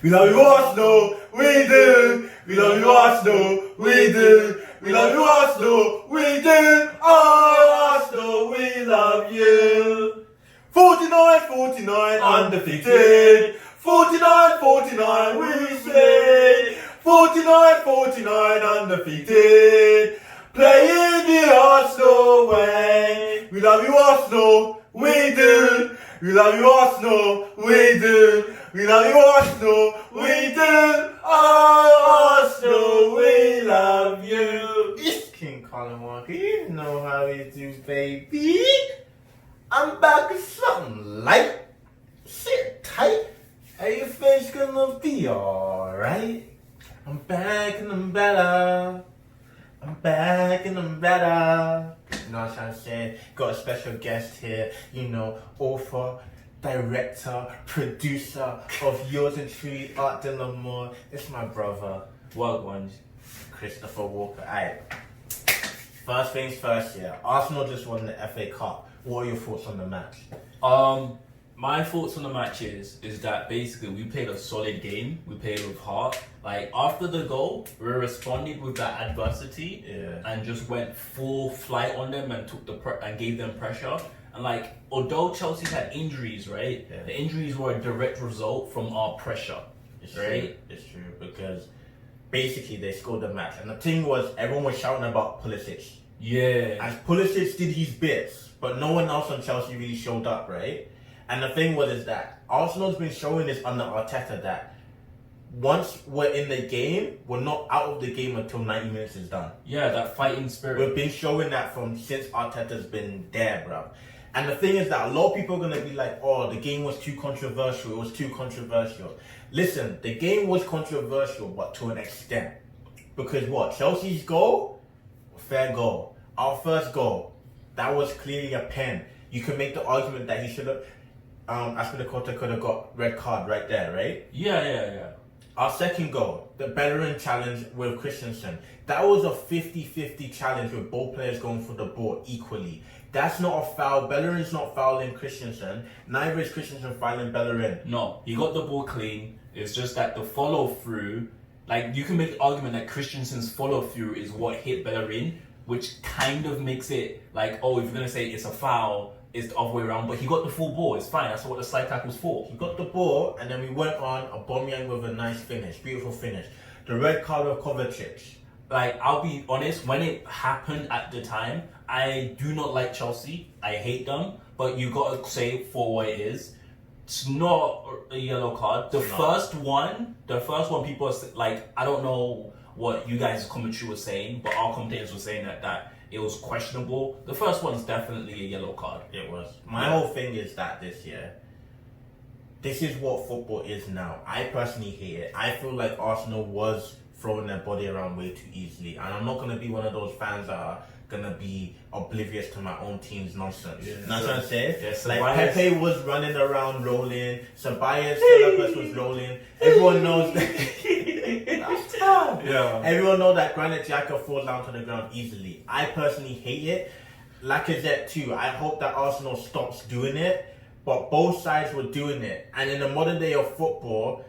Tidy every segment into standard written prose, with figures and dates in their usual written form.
We love you Arsenal, we do. We love you Arsenal, we do. We love you Arsenal, we do. Oh, Arsenal, we love you. 49-49 undefeated. 49-49 we say. 49-49 undefeated. Playing the Arsenal way. We love you Arsenal, we do. We love you Arsenal, we do. We love you Arsenal, we do. Oh, Arsenal, we love you. It's King Colin Walker, you know how we do, baby. I'm back with something light. Sit tight. Everything's gonna be alright. I'm back and I'm better. I'm back and I'm better. You know what I'm saying? Got a special guest here, you know, author, director, producer of yours and truly, Art de l'Amour. It's my brother, Wild ones. Christopher Walker. Alright. First things first, yeah. Arsenal just won the FA Cup. What are your thoughts on the match? My thoughts on the match is that basically we played a solid game. We played with heart. Like after the goal, we responded with that adversity and just went full flight on them and took and gave them pressure. And like although Chelsea had injuries, right? Yeah. The injuries were a direct result from our pressure. It's right? True. It's true because basically they scored the match, and the thing was everyone was shouting about Pulisic. Yeah. As Pulisic did his bits, but no one else on Chelsea really showed up, right? And the thing was is that Arsenal's been showing this under Arteta that once we're in the game, we're not out of the game until 90 minutes is done. Yeah, that fighting spirit. We've been showing that from since Arteta's been there, bro. And the thing is that a lot of people are going to be like, oh, the game was too controversial. It was too controversial. Listen, the game was controversial, but to an extent. Because what? Chelsea's goal? Fair goal. Our first goal, that was clearly a pen. You can make the argument that he should have, Aspilicueta could have got red card right there, right? Yeah. Our second goal, the Bellerin challenge with Christensen, that was a 50-50 challenge with both players going for the ball equally. That's not a foul. Bellerin's not fouling Christensen. Neither is Christensen fouling Bellerin. No, he got the ball clean. It's just that the follow through, like you can make the argument that Christensen's follow through is what hit Bellerin, which kind of makes it like, oh, if you're gonna say it's a foul, it's the other way around. But he got the full ball. It's fine. That's what the slide tackle's for. He got the ball, and then we went on Aubameyang with a nice finish, beautiful finish. The red card of Kovacic. Like, I'll be honest, when it happened at the time, I do not like Chelsea. I hate them. But you gotta say it for what it is. It's not a yellow card. The first one, people are like, I don't know what you guys' commentary was saying, but our commentators were saying that it was questionable. The first one's definitely a yellow card. It was. My whole thing is that this year, this is what football is now. I personally hate it. I feel like Arsenal was throwing their body around way too easily. And I'm not going to be one of those fans that are going to be oblivious to my own team's nonsense. Yeah, that's what I'm saying? Yeah, like Pepe was running around rolling. Ceballos was rolling. Everyone knows that. That's tough. Yeah. Everyone knows that Granit Xhaka falls down to the ground easily. I personally hate it. Lacazette too. I hope that Arsenal stops doing it. But both sides were doing it. And in the modern day of football,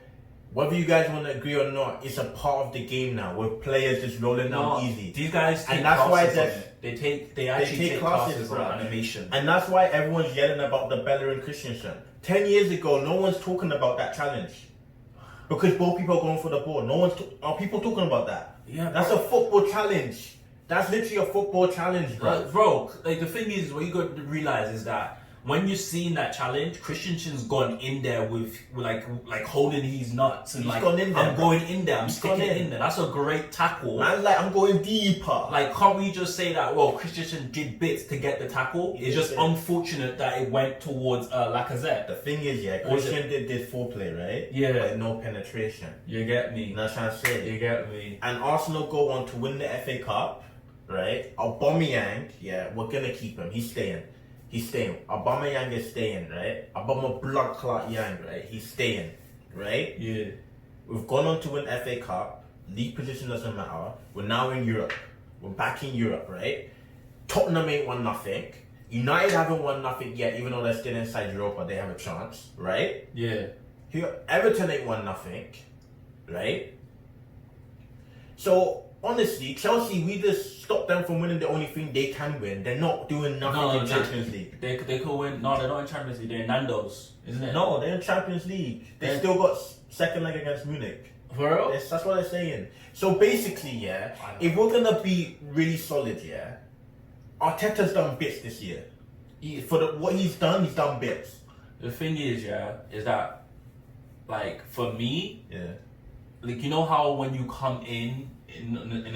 whether you guys want to agree or not, it's a part of the game now, with players just rolling down easy. These guys take and that's why classes on it. They actually take classes on animation. And that's why everyone's yelling about the Bellerin Christensen. 10 years ago, no one's talking about that challenge. Because both people are going for the ball. Are people talking about that? Yeah, that's a football challenge. That's literally a football challenge, bro. Bro, like the thing is, what you got to realize is that when you're seeing that challenge, Christensen's gone in there with like holding his nuts and He's like, gone in there, I'm going in there, I'm sticking it in there. That's a great tackle. Man's like, I'm going deeper. Like, can't we just say that, well, Christensen did bits to get the tackle? It's just unfortunate that it went towards Lacazette. The thing is, Christian did foreplay, right? Yeah. But no penetration. You get me. And that's what I'm saying. You get me. And Arsenal go on to win the FA Cup, right? Aubameyang, we're going to keep him. He's staying. Aubameyang is staying, right? Aubameyang blood clot Yang, right? He's staying, right? Yeah. We've gone on to win FA Cup. League position doesn't matter. We're now in Europe. We're back in Europe, right? Tottenham ain't won nothing. United haven't won nothing yet, even though they're still inside Europa. They have a chance, right? Yeah. Everton ain't won nothing, right? So honestly, Chelsea, we just stopped them from winning the only thing they can win. They're not doing nothing in Champions League. They could win. No, they're not in Champions League. They're in Nando's, isn't it? No, they're in Champions League. They still got second leg against Munich. For real? That's what they're saying. So basically, yeah, if we're gonna be really solid, yeah, Arteta's done bits this year. What he's done bits. The thing is, yeah, is that, like, for me, Yeah. like, you know how when you come in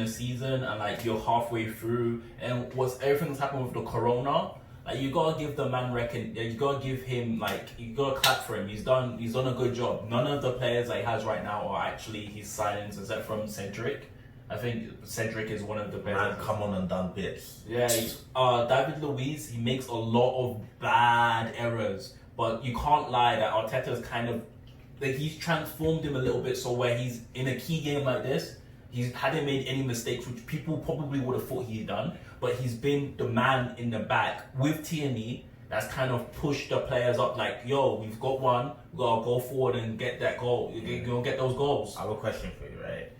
a season and like you're halfway through and everything's happened with the corona, like you gotta give the man you gotta give him, like, you gotta clap for him. He's done a good job. None of the players that he has right now are actually his signings except from Cedric. I think Cedric is one of the players. Man, come on and done bits. Yeah, David Luiz, he makes a lot of bad errors, but you can't lie that Arteta's kind of, like, he's transformed him a little bit, so where he's in a key game like this, he hadn't made any mistakes, which people probably would have thought he'd done, but he's been the man in the back with Tierney that's kind of pushed the players up, like, yo, we've got one, we gotta go forward and get that goal. You're gonna get those goals. I have a question for you, right?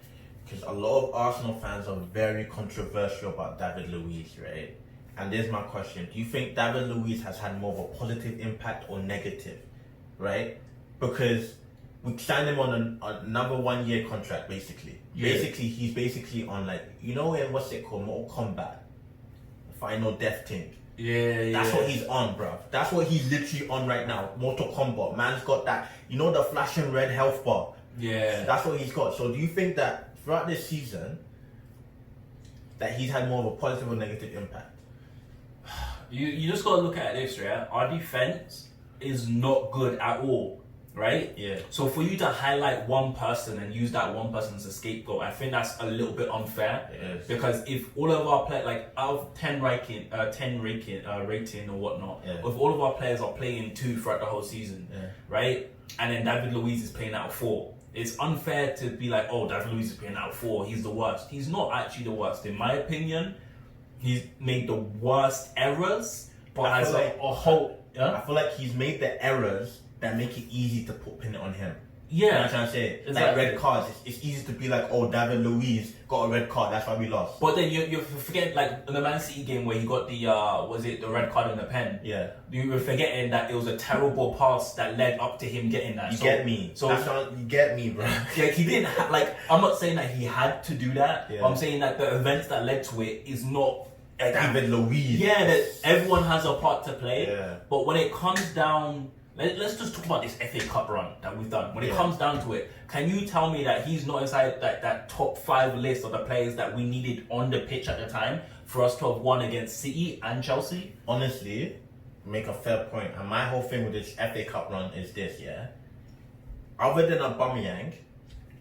Because a lot of Arsenal fans are very controversial about David Luiz, right? And there's my question. Do you think David Luiz has had more of a positive impact or negative, right? Because we signed him on another 1 year contract, basically. Yeah. Basically, he's basically on, like, you know, in what's it called? Mortal Kombat. Final Death thing. Yeah, That's what he's on, bruv. That's what he's literally on right now. Mortal Kombat. Man's got that, you know, the flashing red health bar. Yeah. That's what he's got. So do you think that throughout this season that he's had more of a positive or negative impact? You just gotta look at this, right? Our defense is not good at all, right? Yeah. So for you to highlight one person and use that one person as a scapegoat, I think that's a little bit unfair. Yes. Because if all of our players, like out of 10 rating or whatnot, Yeah. if all of our players are playing 2 throughout the whole season, Yeah. right? And then David Luiz is playing out of 4. It's unfair to be like, oh, David Luiz is playing out of 4. He's the worst. He's not actually the worst, in my opinion. He's made the worst errors, but I as feel like- a whole, I yeah, feel like he's made the errors that make it easy to pin it on him. yeah. You know what I'm trying to say? Like Exactly. red cards, it's easy to be like, oh, David Luiz got a red card, that's why we lost. But then you forget, like in the Man City game where he got the the red card in the pen. Yeah. You were forgetting that it was a terrible pass that led up to him getting that. You get me. So That's not, you get me, bro. like he didn't like. I'm not saying that he had to do that. Yeah. But I'm saying that the events that led to it is not. David Luiz. Yeah, that everyone has a part to play. Yeah. But when it comes down, let's just talk about this FA Cup run that we've done. When it Yeah. comes down to it, can you tell me that he's not inside that top 5 list of the players that we needed on the pitch at the time for us to have won against City and Chelsea? Honestly, make a fair point. And my whole thing with this FA Cup run is this, yeah? Other than Aubameyang,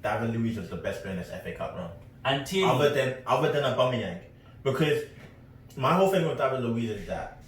David Luiz was the best player in this FA Cup run. And Tierney, Other than Aubameyang. Because my whole thing with David Luiz is that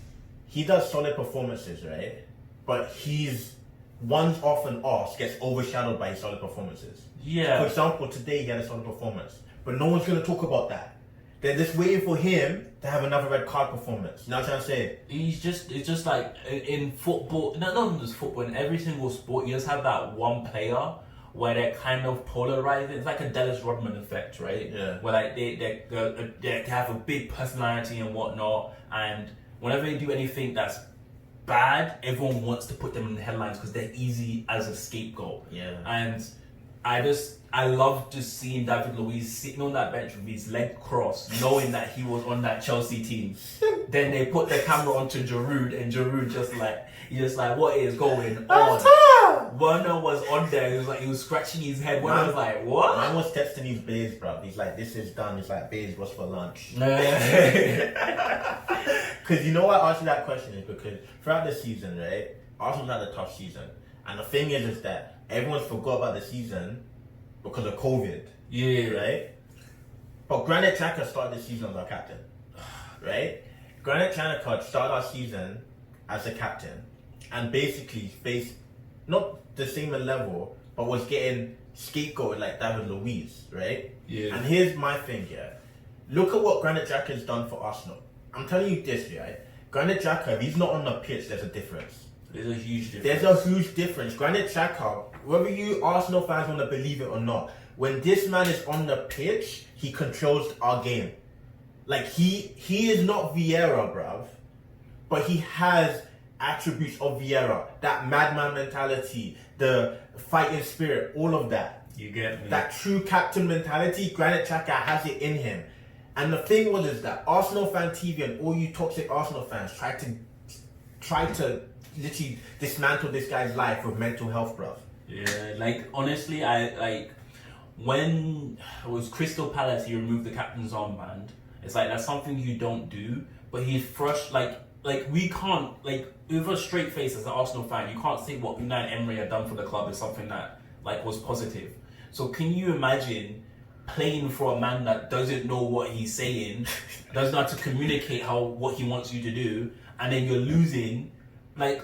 he does solid performances, right? But he's one's off and off gets overshadowed by his solid performances. yeah. For example, today he had a solid performance, but no one's gonna talk about that. They're just waiting for him to have another red card performance. You know what I'm trying to say? It's just like in football, not just football, in every single sport, you just have that one player where they're kind of polarizing. It's like a Dennis Rodman effect, right? Yeah. Where like they have a big personality and whatnot, and whenever they do anything that's bad, everyone wants to put them in the headlines because they're easy as a scapegoat. Yeah. And I love just seeing David Luiz sitting on that bench with his leg crossed, knowing that he was on that Chelsea team. Then they put the camera onto Giroud, and Giroud just like, what is going on? Werner was on there. He was scratching his head. Werner was like, what? Man was texting his babes, bro. He's like, this is done. He's like, babes, what's for lunch? Because you know why I asked you that question is because throughout the season, right, Arsenal had a tough season. And the thing is that everyone's forgot about the season because of COVID. Yeah. Right? But Granit Xhaka started the season as our captain. Right? Granit Xhaka started our season as a captain and basically faced not the same level, but was getting scapegoated like David Luiz, right? Yeah. And here's my thing, yeah. Look at what Granit Xhaka has done for Arsenal. I'm telling you this, right? Granit Xhaka, if he's not on the pitch, there's a difference. There's a huge difference. There's a huge difference. Granit Xhaka whether you Arsenal fans want to believe it or not, when this man is on the pitch, he controls our game. Like he is not Vieira, bruv, but he has attributes of Vieira. That madman mentality, the fighting spirit, all of that. You get me? That true captain mentality, Granit Xhaka has it in him. And the thing was is that Arsenal fan TV and all you toxic Arsenal fans try to literally dismantle this guy's life with mental health, bruv. Yeah, like honestly, I like when it was Crystal Palace, he removed the captain's armband. It's like that's something you don't do, but he's frustrated. Like we can't like with a straight face as an Arsenal fan, you can't say what Unai Emery had done for the club is something that like was positive. So can you imagine playing for a man that doesn't know what he's saying, doesn't know how to communicate what he wants you to do, and then you're losing? Like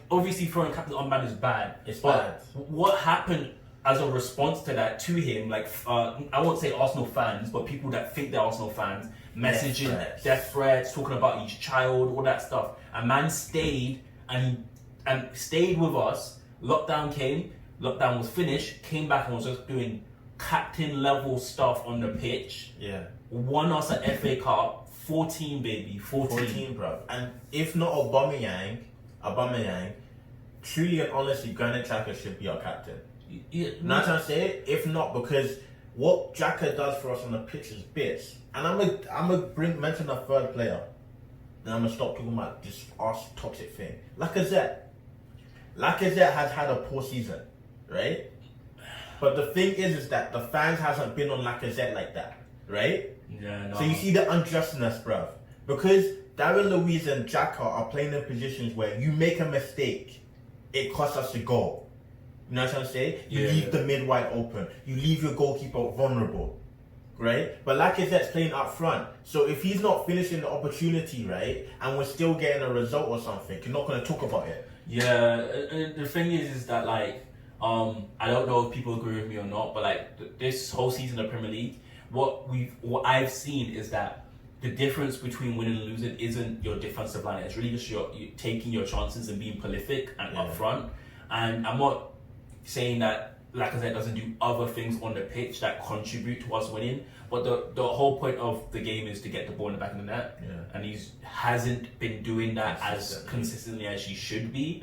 obviously throwing captain armband is bad. It's but bad. What happened as a response to that to him? Like I won't say Arsenal fans, but people that think they're Arsenal fans messaging death threats, talking about each child, all that stuff. A man stayed and stayed with us. Lockdown came. Lockdown was finished. Came back and was just doing captain level stuff on the pitch. Yeah. Won us an FA Cup. 14, baby. 14. Bro. And if not Aubameyang, truly and honestly, Granit Xhaka should be our captain. Yeah, Not trying to say it, if not, because what Xhaka does for us on the pitch is bits. And I'm gonna mention a third player. Then I'm gonna stop talking about this arse toxic thing. Lacazette has had a poor season, right? But the thing is that the fans hasn't been on Lacazette like that, right? Yeah, no. So you see the unjustness, bruv. Because Darren Luiz and Xhaka are playing in positions where you make a mistake, it costs us a goal. You know what I'm trying to say? You leave the mid wide open. You leave your goalkeeper vulnerable, right? But Lacazette's playing up front. So if he's not finishing the opportunity, right, and we're still getting a result or something, you're not going to talk about it. Yeah, the thing is that like, I don't know if people agree with me or not, but like this whole season of Premier League, what I've seen is that the difference between winning and losing isn't your defensive line. It's really just you taking your chances and being prolific and up front. And I'm not saying that Lacazette doesn't do other things on the pitch that contribute to us winning, but the whole point of the game is to get the ball in the back of the net, and he hasn't been doing that as consistently as he should be.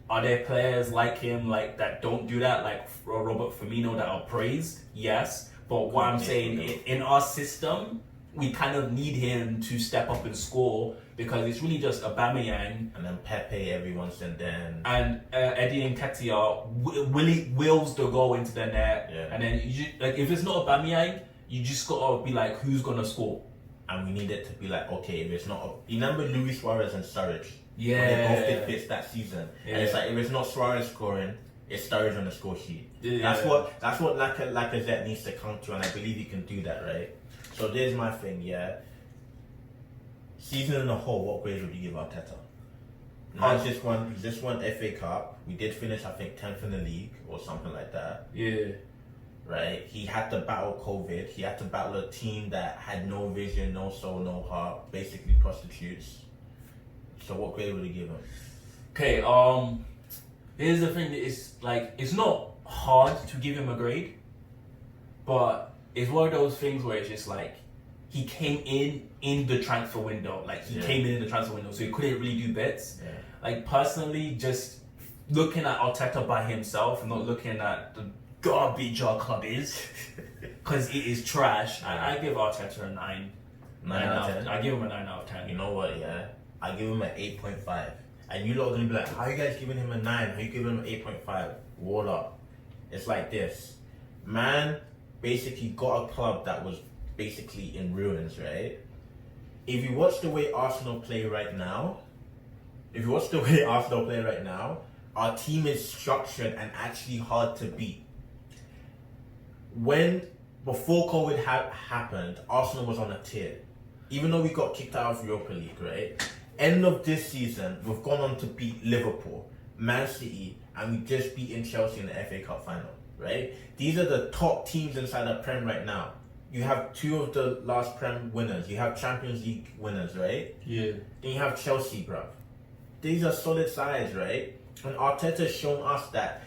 Are there players like him that don't do that, like Robert Firmino, that are praised? Yes, but what I'm saying, in our system, we kind of need him to step up and score, because it's really just Aubameyang and then Pepe every once and then, and Eddie Nketiah wills the goal into the net, and then if it's not Aubameyang, you just gotta be like, who's gonna score? And we need it to be like, okay, if it's not, you remember Luis Suarez and Sturridge? Yeah, they both did bits that season, and it's like if it's not Suarez scoring, it's Sturridge on the score sheet. That's what Lacazette needs to come to, and I believe he can do that, right? So there's my thing, Season in the whole, what grades would you give Arteta? Now he's just won FA Cup. We did finish, I think, 10th in the league or something like that. Yeah. Right? He had to battle COVID. He had to battle a team that had no vision, no soul, no heart, basically prostitutes. So what grade would you give him? Okay, here's the thing, it's not hard to give him a grade, but it's one of those things where it's just like, he came in the transfer window. Came in the transfer window, so he couldn't really do bits. Like, personally, just looking at Arteta by himself and not looking at the garbage our club is, because it is trash, I give Arteta a 9. 9 out of 10? I give him a 9 out of 10. You know what, I give him an 8.5. And you lot are going to be like, how are you guys giving him a 9? How are you giving him an 8.5? Wall up. It's like this. Man basically got a club that was basically in ruins, right? If you watch the way Arsenal play right now, our team is structured and actually hard to beat. Before COVID happened, Arsenal was on a tier. Even though we got kicked out of Europa League, right? End of this season, we've gone on to beat Liverpool, Man City, and we just beaten Chelsea in the FA Cup final, right? These are the top teams inside the Prem right now. You have 2 of the last Prem winners. You have Champions League winners, right? Yeah. Then you have Chelsea, bruv. These are solid sides, right? And Arteta's shown us that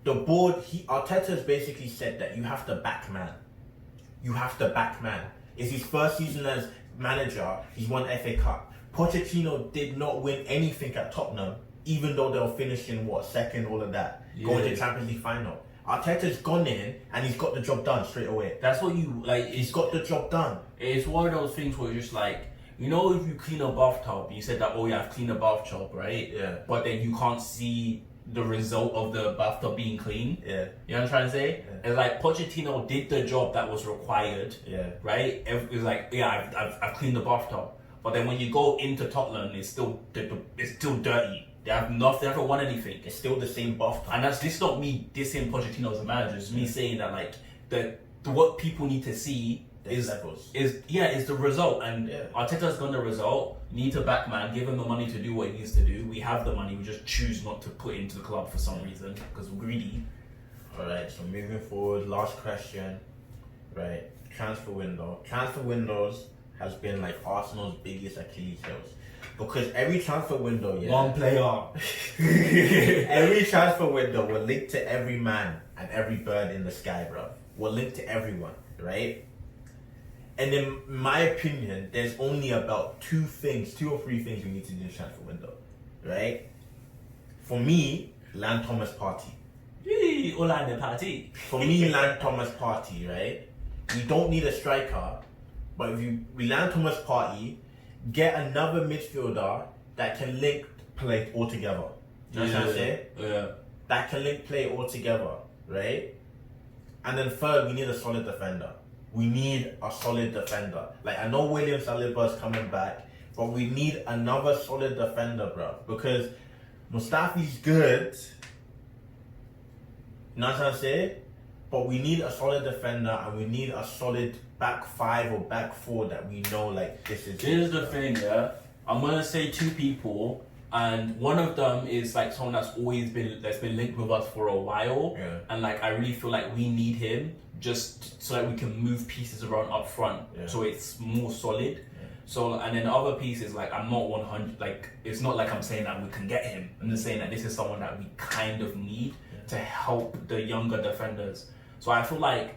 the board, Arteta's basically said that you have to back man. You have to back man. It's his first season as manager. He's won FA Cup. Pochettino did not win anything at Tottenham, even though they were finishing second, all of that, going to Champions League final. Arteta's gone in and he's got the job done straight away. That's what you like. He's got the job done. It's one of those things where you're just like, you know, if you clean a bathtub, you said that, oh yeah, I've cleaned a bathtub, right? Yeah. But then you can't see the result of the bathtub being clean. Yeah. You know what I'm trying to say? Yeah. It's like Pochettino did the job that was required. Yeah. Right? It's like, yeah, I've cleaned the bathtub. But then when you go into Tottenham, it's still dirty. They haven't won anything. It's still the same bathtub. And this is not me dissing Pochettino as a manager. It's me saying that like what people need to see is the result. And Arteta's got the result. You need to back man, give him the money to do what he needs to do. We have the money. We just choose not to put it into the club for some reason because we're greedy. All right. So moving forward, last question. Right. Transfer window. Transfer windows has been like Arsenal's biggest Achilles heels. Because every transfer window, One player. every transfer window will link to every man and every bird in the sky, bro. Will link to everyone, right? And in my opinion, there's only about two or three things we need to do in the transfer window, right? For me, Land Thomas Party. Orlando Party. For me, Land Thomas Party, right? We don't need a striker, but if we Land Thomas Party, get another midfielder that can link play all together. You know what I'm saying? Yeah. That can link play all together, right? And then third, we need a solid defender. We need a solid defender. Like, I know William Saliba's coming back, but we need another solid defender, bro. Because Mustafi's good. You know what I'm saying? But we need a solid defender and we need a solid back five or back four that we know, like, this is... Here's the thing, yeah? I'm going to say two people, and one of them is, like, someone that's been linked with us for a while. Yeah. And, like, I really feel like we need him just so that we can move pieces around up front so it's more solid. Yeah. So, and then the other piece is, like, I'm not 100, like, it's not like I'm saying that we can get him. I'm just saying that this is someone that we kind of need to help the younger defenders. So I feel like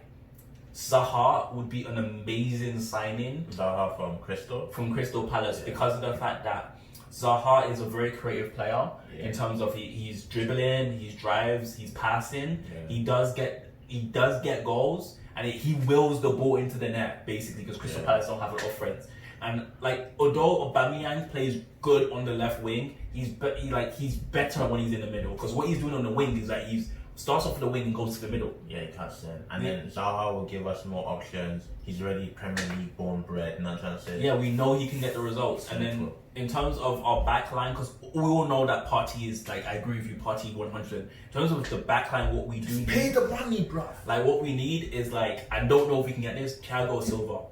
Zaha would be an amazing signing. Zaha from Crystal Palace because of the fact that Zaha is a very creative player in terms of he's dribbling, he drives, he's passing. Yeah. He does get goals, and he wills the ball into the net basically because Crystal Palace don't have a lot of friends. And like although Aubameyang plays good on the left wing, he's better when he's in the middle because what he's doing on the wing is that he's starts off the wing and goes to the middle. Yeah, he cuts in. And then Zaha will give us more options. He's already Premier League born bred, and I'm trying to say. Yeah, we know he can get the results. And then in terms of our backline, because we all know that Partey is, like, I agree with you, Partey 100. In terms of the backline, what we do pay the money, bro. Like, what we need is, like, I don't know if we can get this, Thiago Silva.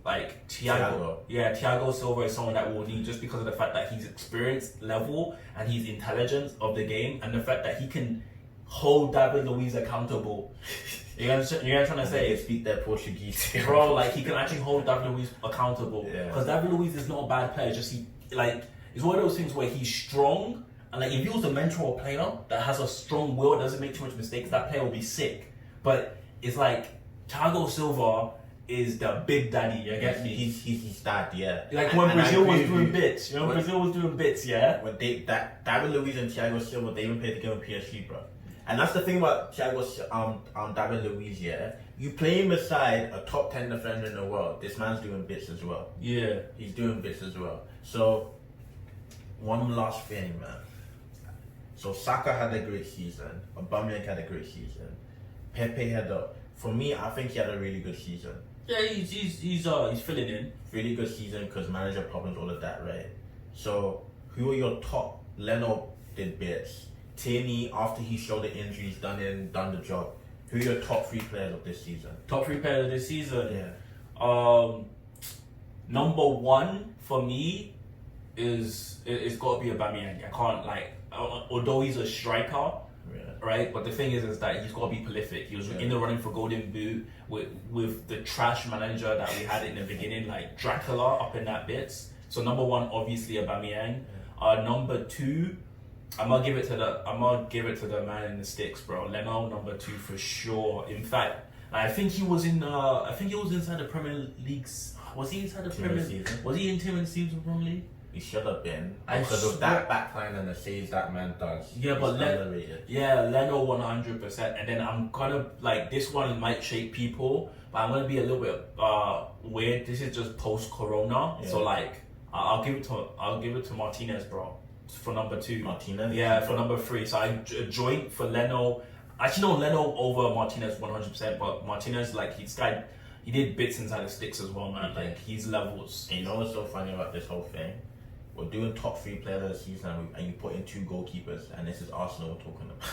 Like, Thiago Silva is someone that we'll need just because of the fact that he's experienced level and he's intelligence of the game and the fact that he can hold David Luiz accountable. You know what I'm trying to say? Speak their Portuguese. Bro, like, he can actually hold David Luiz accountable. Because David Luiz is not a bad player, just it's one of those things where he's strong, and like if he was a mentor player that has a strong will, doesn't make too much mistakes, that player will be sick. But it's like Thiago Silva is the big daddy, you get me? He's his dad, yeah. Like when Brazil was doing bits, you know, Brazil was doing bits, yeah? When David Luiz and Thiago Silva, they even played the game with PSG, bro. And that's the thing about David Luiz, yeah. You play him beside a top 10 defender in the world. This man's doing bits as well. Yeah. He's doing bits as well. So, one last thing, man. So, Saka had a great season. Aubameyang had a great season. Pepe for me, I think he had a really good season. Yeah, he's filling in. Really good season because manager problems, all of that, right? So, who are your top? Leno did bits. Tierney, after he showed the injuries, done the job. Who are your top 3 players of this season? Top 3 players of this season? Yeah. Number 1 for me it's got to be Aubameyang. I can't, although he's a striker, right? But the thing is that he's got to be prolific. He was in the running for Golden Boot with the trash manager that we had in the beginning, like Dracula up in that bits. So number 1, obviously Aubameyang. Number 2, I'm gonna give it to the man in the sticks, bro. Leno number 2 for sure. In fact, I think he was inside the Premier League's. Was he inside the Team of Premier the season? Was he in Team of the Season Premier League? He should have been I because of swear- that backline and the saves that man does. Yeah, He's but underrated. Leno 100%. And then I'm gonna like this one might shake people, but I'm gonna be a little bit weird. This is just post Corona, Yeah. so like I'll give it to Martinez, bro, for number 2. Martinez. Yeah, for number 3. So I joint for Leno. Actually, no, Leno over Martinez 100%. But Martinez, like he did bits inside the sticks as well, man. He did. Like he's levels. And you know what's so funny about this whole thing? We're doing top 3 players of the season, and you put in 2 goalkeepers, and this is Arsenal we're talking about.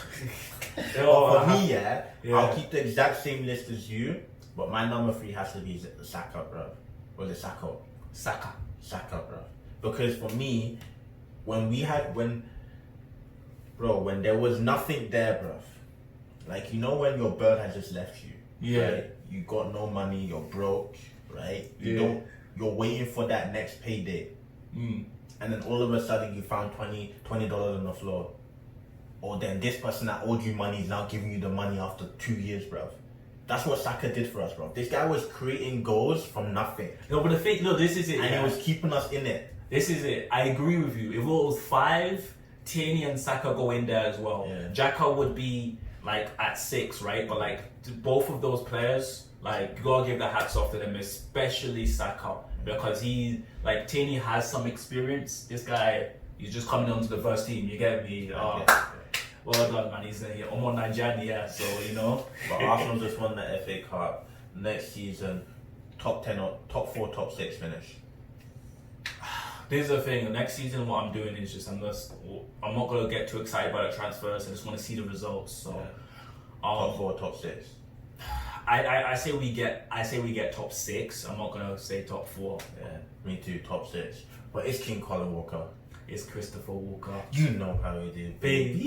But for me, yeah, I'll keep the exact same list as you, but my number 3 has to be Saka, bro. Or the Saka, bro. Because for me, when there was nothing there, bro. Like, you know when your bird has just left you? Yeah. Right? You got no money, you're broke, right? Yeah. You're waiting for that next payday. Mm. And then all of a sudden you found $20 on the floor. Or then this person that owed you money is now giving you the money after 2 years, bro. That's what Saka did for us, bro. This guy was creating goals from nothing. No, but the thing, no, this is it. And yeah. he was keeping us in it. This is it. I agree with you. If it was 5, Tierney and Saka go in there as well. Yeah. Xhaka would be like at 6, right? But like both of those players, like you gotta give the hats off to them, especially Saka, because Tierney has some experience. This guy, he's just coming onto the first team. You get me? Well done, man. He's on Nigeria, so you know. But Arsenal just won the FA Cup. Next season, top 10 or top 4, top 6 finish. This is the thing. Next season, what I'm doing is just I'm not gonna get too excited about the transfers. I just want to see the results. So, Top 4, top 6. I say we get top 6. I'm not gonna say top 4. Yeah, me too, top 6. But it's King Colin Walker. It's Christopher Walker, You know how he did, baby.